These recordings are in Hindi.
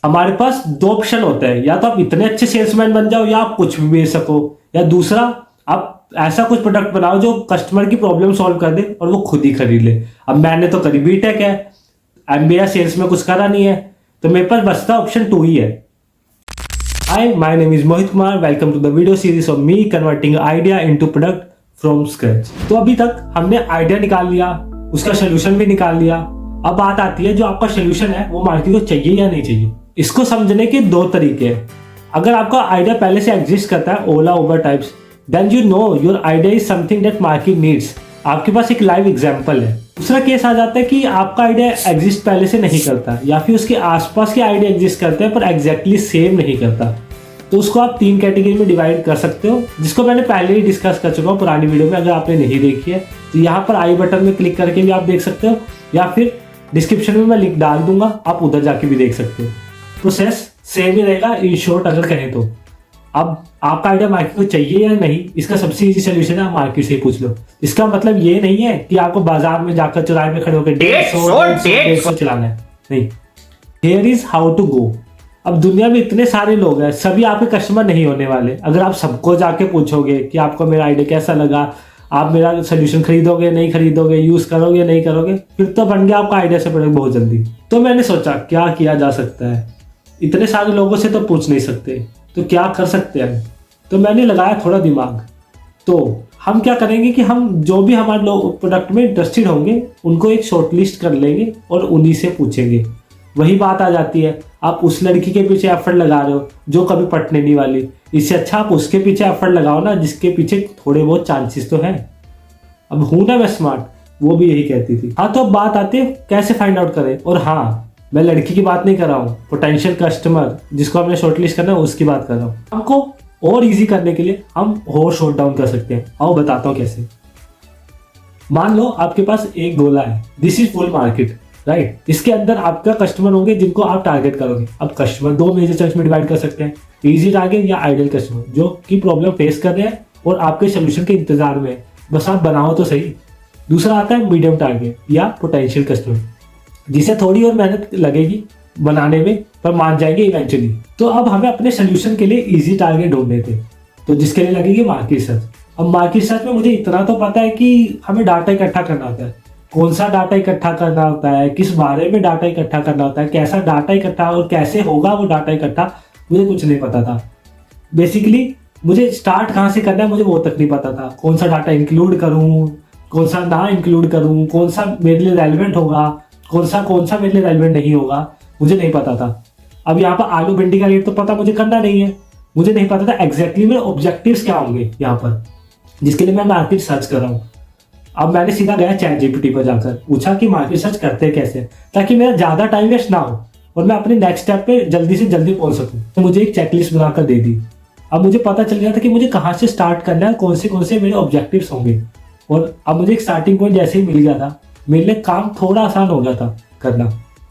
हमारे पास दो ऑप्शन होते हैं, या तो आप इतने अच्छे सेल्समैन बन जाओ या आप कुछ भी बेच सको, या दूसरा आप ऐसा कुछ प्रोडक्ट बनाओ जो कस्टमर की प्रॉब्लम सॉल्व कर दे और वो खुद ही खरीद ले। अब मैंने तो करी बीटेक है, अब मेरा सेल्स में कुछ करा नहीं है, तो मेरे पास बचता ऑप्शन 2 ही है। Hi, my name is Mohit Kumar, welcome to the video series of me converting idea into product from scratch. तो अभी तक हमने आइडिया निकाल लिया, उसका सोल्यूशन भी निकाल लिया। अब बात आती है जो आपका सोल्यूशन है वो मार्केट को चाहिए या नहीं चाहिए। इसको समझने के दो तरीके हैं। अगर आपका आइडिया पहले से एग्जिस्ट करता है, Ola Uber types, then you know your idea is something that market needs. आपके पास एक लाइव एग्जांपल है। दूसरा केस आ जाता है कि आपका आइडिया एग्जिस्ट पहले से नहीं करता, या फिर उसके आसपास के आइडिया एग्जिस्ट करते हैं पर एग्जैक्टली सेम नहीं करता। तो उसको आप 3 कैटेगरी में डिवाइड कर सकते हो, जिसको मैंने पहले ही डिस्कस कर चुका हूँ पुरानी वीडियो में। अगर आपने नहीं देखी है तो यहाँ पर आई बटन में क्लिक करके भी आप देख सकते हो, या फिर डिस्क्रिप्शन में मैं लिंक डाल दूंगा, आप उधर जाके भी देख सकते हो। प्रोसेस सेम ही रहेगा इन शॉर्ट अगर कहें तो। अब आपका आइडिया मार्केट को चाहिए या नहीं, इसका सबसे इजी सोल्यूशन है, आप मार्केट से ही पूछ लो। इसका मतलब ये नहीं है कि आपको बाजार में जाकर चौराहे में खड़े होकर 150 चलाना है, नहीं। Here is how to go. अब दुनिया में इतने सारे लोग हैं, सभी आपके कस्टमर नहीं होने वाले। अगर आप सबको जाके पूछोगे कि आपको मेरा आइडिया कैसा लगा, आप मेरा सोल्यूशन खरीदोगे नहीं खरीदोगे, यूज करोगे नहीं करोगे, फिर तो बन गया आपका आइडिया से प्रोडक्ट बहुत जल्दी। तो मैंने सोचा क्या किया जा सकता है, इतने सारे लोगों से तो पूछ नहीं सकते, तो क्या कर सकते हैं। तो मैंने लगाया थोड़ा दिमाग। तो हम क्या करेंगे कि हम जो भी हमारे लोग प्रोडक्ट में इंटरेस्टेड होंगे उनको एक शॉर्ट लिस्ट कर लेंगे और उन्हीं से पूछेंगे। वही बात आ जाती है, आप उस लड़की के पीछे एफर्ट लगा रहे हो जो कभी पटने नहीं वाली। इससे अच्छा आप उसके पीछे एफर्ट लगाओ ना, जिसके पीछे थोड़े बहुत चांसेस तो हैं। अब हूं ना मैं स्मार्ट, वो भी यही कहती थी। हाँ, तो अब बात आती है कैसे फाइंड आउट करें। और हाँ, मैं लड़की की बात नहीं कर रहा हूँ, पोटेंशियल कस्टमर जिसको हमने शॉर्टलिस्ट करना है उसकी बात कर रहा हूँ। हमको और इजी करने के लिए हम और शॉर्ट डाउन कर सकते हैं। आओ बताता हूँ कैसे। मान लो आपके पास एक गोला है, this is full market, right. इसके अंदर आपका कस्टमर होंगे जिनको आप टारगेट करोगे। अब कस्टमर 2 मेजर चंक्स में डिवाइड कर सकते हैं, इजी टारगेट या आइडियल कस्टमर, जो की प्रॉब्लम फेस कर रहे हैं और आपके सोल्यूशन के इंतजार में, बस आप बनाओ तो सही। दूसरा आता है मीडियम टारगेट या पोटेंशियल कस्टमर, जिसे थोड़ी और मेहनत लगेगी बनाने में पर मान जाएंगे इवेंचुअली। तो अब हमें अपने सोल्यूशन के लिए इजी टारगेट ढूंढने थे, तो जिसके लिए लगेगी मार्केट सर्च। अब मार्केट सर्च में मुझे इतना तो पता है कि हमें डाटा इकट्ठा करना होता है। कौन सा डाटा इकट्ठा करना होता है, किस बारे में डाटा इकट्ठा करना होता है, कैसा डाटा इकट्ठा और कैसे होगा वो डाटा इकट्ठा, मुझे कुछ नहीं पता था। बेसिकली मुझे स्टार्ट कहाँ से करना है मुझे वो तक नहीं पता था। कौन सा डाटा इंक्लूड करूँ, कौन सा ना इंक्लूड करूँ, कौन सा मेरे लिए रेलिवेंट होगा, कौन सा मेरे लिए रेलिवेंट नहीं होगा, मुझे नहीं पता था। अब यहाँ पर आलू भिंडी का रेट तो पता मुझे करना नहीं है, मुझे नहीं पता था एग्जैक्टली मेरे ऑब्जेक्टिव्स क्या होंगे यहाँ पर, जिसके लिए मैं मार्केट सर्च कर रहा हूँ। अब मैंने सीधा गया चैट जीपीटी पर जाकर पूछा कि मार्केट सर्च करते कैसे, ताकि मेरा ज़्यादा टाइम वेस्ट ना हो और मैं अपने नेक्स्ट स्टेप पे जल्दी से जल्दी पहुंच सकूं। तो मुझे एक चेकलिस्ट बनाकर दे दी। अब मुझे पता चल गया था कि मुझे कहाँ से स्टार्ट करना है, कौन से मेरे ऑब्जेक्टिव्स होंगे। और अब मुझे एक स्टार्टिंग पॉइंट जैसे ही मिल गया था, मेरे लिए काम थोड़ा आसान हो गया था करना,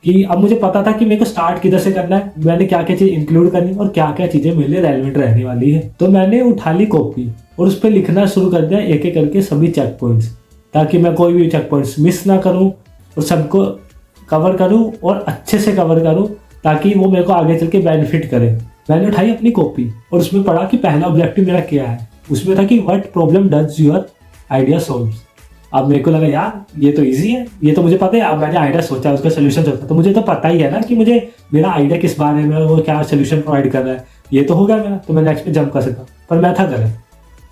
कि अब मुझे पता था कि मेरे को स्टार्ट किधर से करना है, मैंने क्या क्या चीज़ इंक्लूड करनी और क्या क्या चीज़ें मेरे लिए रेलिवेंट रहने वाली है। तो मैंने उठा ली कॉपी और उस पर लिखना शुरू कर दिया एक एक करके सभी चेक पॉइंट्स, ताकि मैं कोई भी चेक पॉइंट्स मिस ना करूं और सबको कवर करूं और अच्छे से कवर करूं, ताकि वो मेरे को आगे चल के बेनिफिट करे। मैंने उठाई अपनी कॉपी और उसमें पढ़ा कि पहला ऑब्जेक्टिव मेरा क्या है। उसमें था कि what problem does your idea solves. अब मेरे को लगा यार ये तो इजी है, ये तो मुझे पता है। अब मैंने आइडिया सोचा, उसका सोल्यूशन सोचा, तो मुझे तो पता ही है ना कि मुझे मेरा आइडिया किस बारे में, वो क्या सोल्यूशन प्रोवाइड कर रहा है, ये तो हो गया मेरा। तो मैं नेक्स्ट पे जंप कर सकता, पर मैं था गलत।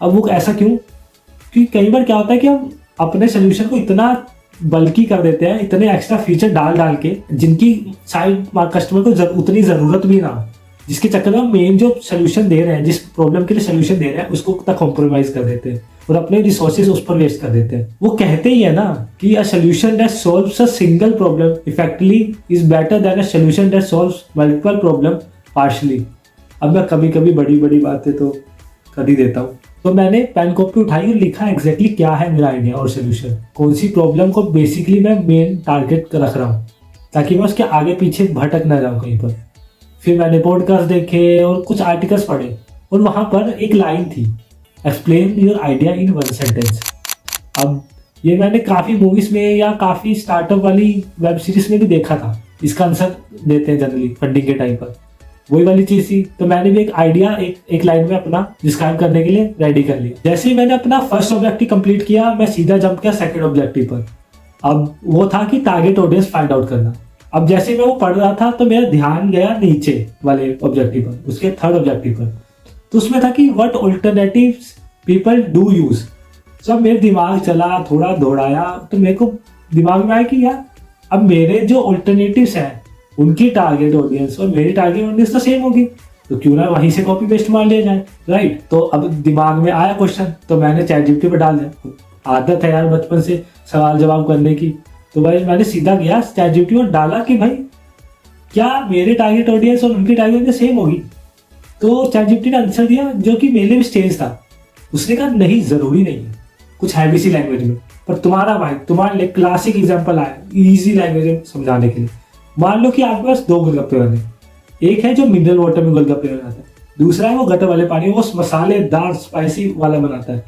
अब वो ऐसा क्यों? क्योंकि कई बार क्या होता है कि हम अपने सोल्यूशन को इतना बल्कि कर देते हैं, इतने एक्स्ट्रा फीचर डाल के, जिनकी शायद कस्टमर को उतनी ज़रूरत भी ना हो, जिसके चक्कर में हम मेन जो सोल्यूशन दे रहे हैं, जिस प्रॉब्लम के लिए सोल्यूशन दे रहे हैं, उसको तक कॉम्प्रोमाइज कर देते हैं और अपने रिसोर्सेज उस पर वेस्ट कर देते हैं। वो कहते ही है ना कि a solution that solves a single problem effectively is better than a solution that solves multiple problem partially. अब मैं कभी कभी बड़ी बड़ी बातें तो कर ही देता हूँ। तो मैंने पेन कॉपी उठाई और लिखा एग्जैक्टली क्या है मेरा आइडिया और सोल्यूशन, कौन सी प्रॉब्लम को बेसिकली मैं मेन टारगेट कर रख रहा हूँ, ताकि मैं उसके आगे पीछे भटक ना जाऊँ कहीं पर। फिर मैंने पॉडकास्ट देखे और कुछ आर्टिकल्स पढ़े और वहाँ पर एक लाइन थी, explain your idea in 1 sentence. अब ये मैंने काफ़ी मूवीज़ में या काफ़ी स्टार्टअप वाली वेब सीरीज में भी देखा था, इसका आंसर देते हैं जनरली फंडिंग के टाइम पर। वही वाली चीज थी, तो मैंने भी एक आइडिया एक लाइन में अपना डिस्क्राइब करने के लिए रेडी कर लिया। जैसे ही मैंने अपना फर्स्ट ऑब्जेक्टिव कंप्लीट किया, मैं सीधा जंप किया सेकंड ऑब्जेक्टिव पर। अब वो था कि टारगेट ऑडियंस फाइंड आउट करना। अब जैसे मैं वो पढ़ रहा था तो मेरा ध्यान गया नीचे वाले ऑब्जेक्टिव पर, उसके थर्ड ऑब्जेक्टिव पर। तो उसमें था कि what alternatives people do use. जब मेरे दिमाग चला, थोड़ा दौड़ाया, तो मेरे को दिमाग में आया कि यार अब मेरे जो ऑल्टरनेटिव्स हैं उनकी टारगेट ऑडियंस और मेरी टारगेट ऑडियंस तो सेम होगी, तो क्यों ना वहीं से कॉपी पेस्ट मार लिया जाए, राइट। तो अब दिमाग में आया क्वेश्चन, तो मैंने चैट जीपीटी पे डाल दिया। आदत है यार बचपन से सवाल जवाब करने की, तो भाई मैंने सीधा गया चैट जीपीटी और डाला कि भाई क्या मेरे टारगेट ऑडियंस और उनकी टारगेट ऑडियंस सेम होगी। तो चैट जीपीटी ने आंसर दिया जो कि मेरे लिए भी स्टेज था। उसने कहा नहीं, जरूरी नहीं है, कुछ हैवी सी लैंग्वेज में, पर तुम्हारा भाई तुम्हारे लिए क्लासिक एग्जांपल आया इजी लैंग्वेज में समझाने के लिए। मान लो कि आपके पास 2 गोलगप्पे वाले, एक है जो मिनरल वाटर में गोलगप्पे बनाता है, दूसरा है वो गटर वाले पानी, वो मसालेदार स्पाइसी वाला बनाता है।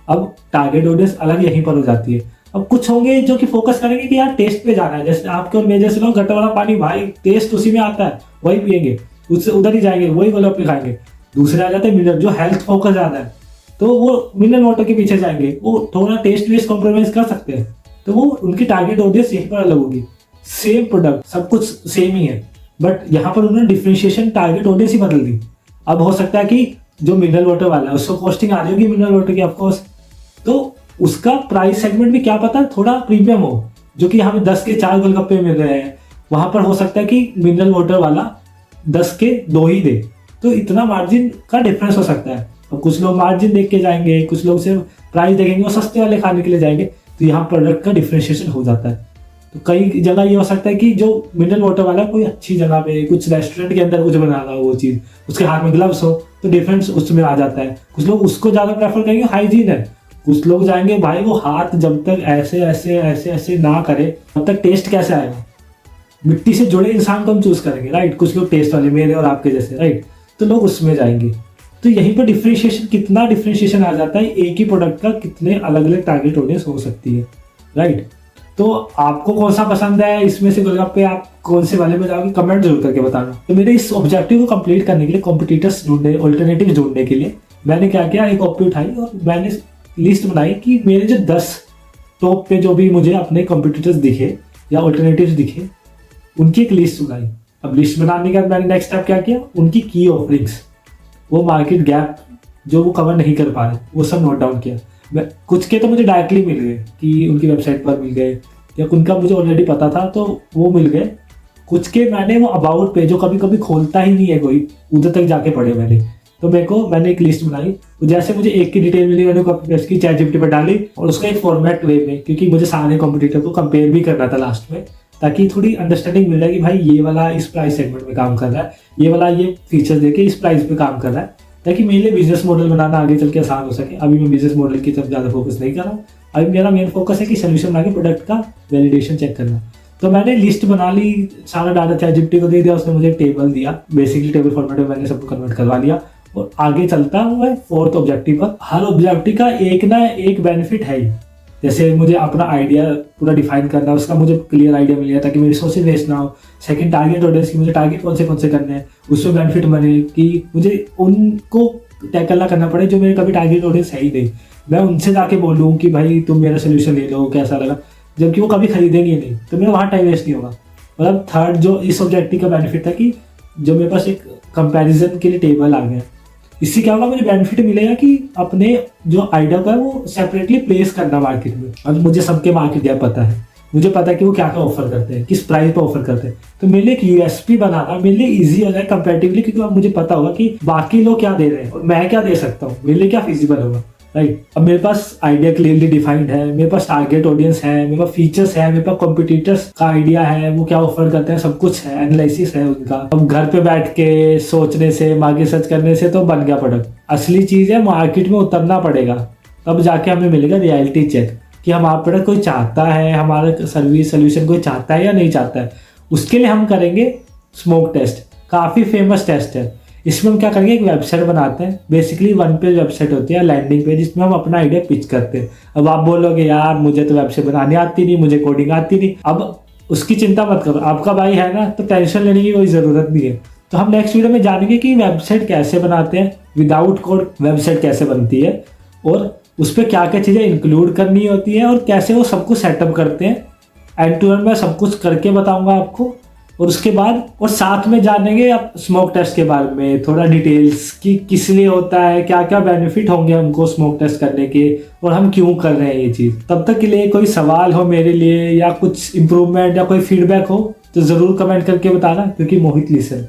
अब टारगेट ऑडियंस अलग यहीं पर हो जाती है। अब कुछ होंगे जो कि फोकस करेंगे कि यार टेस्ट पे जाना है, जैसे आपके और मेरे जैसे लोग गटर वाला पानी भाई टेस्ट उसी में आता है, वही पियेंगे, उससे उधर ही जाएंगे, वही गोलगप्पे खाएंगे। दूसरे आ जाते हैं मिनरल, जो हेल्थ फोकस ज्यादा है, तो वो मिनरल वाटर के पीछे जाएंगे, वो थोड़ा टेस्ट वेस्ट कॉम्प्रोमाइज कर सकते हैं, तो वो उनकी टारगेट ऑडियंस यहीं पर अलग होगी। सेम प्रोडक्ट, सब कुछ सेम ही है, बट यहाँ पर उन्होंने डिफरेंशिएशन टारगेट ऑडियंस ही बदल दी। अब हो सकता है कि जो मिनरल वाटर वाला है उसको कॉस्टिंग आ रही होगी मिनरल वाटर की ऑफकोर्स, तो उसका प्राइस सेगमेंट भी क्या पता थोड़ा प्रीमियम हो, जो कि हमें 10 के 4 गोलगप्पे मिल रहे हैं, वहां पर हो सकता है कि मिनरल वाटर वाला 10 के 2 ही दे। तो इतना मार्जिन का डिफरेंस हो सकता है। और कुछ लोग मार्जिन देख के जाएंगे, कुछ लोग सिर्फ प्राइस देखेंगे, वो सस्ते वाले खाने के लिए जाएंगे, तो यहाँ प्रोडक्ट का डिफरेंशिएशन हो जाता है। तो कई जगह ये हो सकता है कि जो मिनरल वाटर वाला कोई अच्छी जगह पे कुछ रेस्टोरेंट के अंदर कुछ बना रहा हो, वो चीज़ उसके हाथ में ग्लव्स हो, तो डिफरेंस उसमें आ जाता है। कुछ लोग उसको ज़्यादा प्रेफर करेंगे, हाइजीन है। कुछ लोग जाएंगे भाई वो हाथ जब तक ऐसे ऐसे ऐसे ऐसे ना करे तब तक टेस्ट कैसे आएगा। मिट्टी से जुड़े इंसान को हम चूज करेंगे, राइट। कुछ लोग टेस्ट वाले, मेरे और आपके जैसे, राइट, तो लोग उसमें जाएंगे। तो यहीं पर डिफरेंशिएशन, कितना डिफरेंशिएशन आ जाता है, एक ही प्रोडक्ट का कितने अलग अलग टारगेट ऑडियंस हो सकती है, राइट। तो आपको कौन सा पसंद है इसमें से गोलगप्पे, आप कौन से वाले में जाओगे, कमेंट जरूर करके बताना। तो मेरे इस ऑब्जेक्टिव को कंप्लीट करने के लिए, कॉम्पिटिटर्स ढूंढने, ऑल्टरनेटिव ढूंढने के लिए मैंने क्या किया, एक कॉपी उठाई और मैंने लिस्ट बनाई कि मेरे जो 10 टॉप पे जो भी मुझे अपने कॉम्पिटिटर्स दिखे या ऑल्टरनेटिव्स दिखे, उनकी एक लिस्ट बनाई। अब लिस्ट बनाने के बाद मैंने नेक्स्ट स्टेप क्या किया, उनकी की ऑफरिंग्स, वो मार्केट गैप जो वो कवर नहीं कर पा रहे, वो सब नोट डाउन किया। मैं कुछ के तो मुझे डायरेक्टली मिल गए कि उनकी वेबसाइट पर मिल गए, या उनका मुझे ऑलरेडी पता था तो वो मिल गए। कुछ के मैंने वो अबाउट पे, जो कभी कभी खोलता ही नहीं है कोई, उधर तक जाके पढ़े मैंने। तो मैंने एक लिस्ट बनाई, तो जैसे मुझे एक की डिटेल मिली मैंने कॉपी पेस्ट की, चैट जीपीटी पर डाली और उसका एक फॉर्मेट वे में, क्योंकि मुझे सारे कॉम्पिटिटर को कंपेयर भी करना था लास्ट में, ताकि थोड़ी अंडरस्टैंडिंग मिल जाए कि भाई ये वाला इस प्राइस सेगमेंट में काम कर रहा है, ये वाला ये फीचर देके इस प्राइस पे काम कर रहा है, ताकि मेरे लिए बिजनेस मॉडल बनाना आगे चल के आसान हो सके। अभी मैं बिजनेस मॉडल की तरफ ज़्यादा फोकस नहीं कर रहा हूँ, अभी मेरा मेन फोकस है कि सोल्यूशन बना के प्रोडक्ट का वैलिडेशन चेक करना। तो मैंने लिस्ट बना ली, सारा डाटा चैट जीपीटी को दे दिया, उसने मुझे टेबल दिया, बेसिकली टेबल फॉर्मेट में मैंने सबको कन्वर्ट करवा लिया और आगे चलता हूँ मैं फोर्थ ऑब्जेक्टिव पर। हर ऑब्जेक्टिव का एक ना एक बेनिफिट है ही। जैसे मुझे अपना आइडिया पूरा डिफाइन करना, उसका मुझे क्लियर आइडिया मिल गया ताकि मेरी रिसोर्सेज वेस्ट ना हो। सेकंड, टारगेट ऑडियंस की मुझे टारगेट कौन से करने हैं, उसमें बेनिफिट बने कि मुझे उनको टैकल ना करना पड़े जो मेरे कभी टारगेट ऑडियंस है ही नहीं। मैं उनसे जाके बोलूँ कि भाई तुम मेरा सोल्यूशन ले लो, कैसा लगा, जबकि वो कभी खरीदेंगे नहीं, तो मेरा वहाँ टाइम वेस्ट नहीं होगा। मतलब थर्ड जो इस ऑब्जेक्टिव का बेनिफिट था कि जो मेरे पास एक कंपैरिजन के लिए टेबल आ गया, इससे क्या होगा, मुझे बेनिफिट मिलेगा कि अपने जो आइडिया का है वो सेपरेटली प्लेस करना मार्केट में। अब मुझे सबके मार्केट गैप पता है, मुझे पता है कि वो क्या क्या ऑफर करते हैं, किस प्राइस पे ऑफर करते हैं, तो मेरे लिए एक यूएसपी बनाना मेरे लिए इजी हो जाए कंपैरेटिवली, क्योंकि अब मुझे पता होगा कि बाकी लोग क्या दे रहे हैं और मैं क्या दे सकता हूँ, मेरे लिए क्या फिजिबल होगा, राइट। अब मेरे पास आइडिया क्लियरली डिफाइंड है, मेरे पास टारगेट ऑडियंस है, मेरे पास फीचर्स है, मेरे पास कॉम्पिटिटर्स का आइडिया है, वो क्या ऑफर करते हैं, सब कुछ है, एनालिसिस है उनका। अब घर पे बैठ के सोचने से, मार्केट सर्च करने से तो बन गया प्रोडक्ट। असली चीज है मार्केट में उतरना पड़ेगा, तब जाके हमें मिलेगा रियलिटी चेक कि हमारा प्रोडक्ट कोई चाहता है, हमारा सर्विस सोल्यूशन कोई चाहता है या नहीं चाहता है। उसके लिए हम करेंगे स्मोक टेस्ट, काफी फेमस टेस्ट है। इसमें हम क्या करेंगे, एक वेबसाइट बनाते हैं, बेसिकली 1 पेज वेबसाइट होती है, लैंडिंग पेज, जिसमें हम अपना आइडिया पिच करते हैं। अब आप बोलोगे यार मुझे तो वेबसाइट बनानी आती नहीं, मुझे कोडिंग आती नहीं। अब उसकी चिंता मत करो, आपका भाई है ना, तो टेंशन लेने की कोई ज़रूरत नहीं है। तो हम नेक्स्ट वीडियो में जानेंगे कि वेबसाइट कैसे बनाते हैं, विदाउट कोड वेबसाइट कैसे बनती है, और उस पर क्या क्या चीज़ें इंक्लूड करनी होती हैं, और कैसे वो सब कुछ सेटअप करते हैं। एंड टू एंड मैं सब कुछ करके बताऊंगा आपको। और उसके बाद और साथ में जानेंगे आप स्मोक टेस्ट के बारे में थोड़ा डिटेल्स, कि किस लिए होता है, क्या क्या बेनिफिट होंगे हमको स्मोक टेस्ट करने के, और हम क्यों कर रहे हैं ये चीज़। तब तक के लिए कोई सवाल हो मेरे लिए, या कुछ इम्प्रूवमेंट या कोई फीडबैक हो, तो ज़रूर कमेंट करके बताना, क्योंकि मोहित लिसन।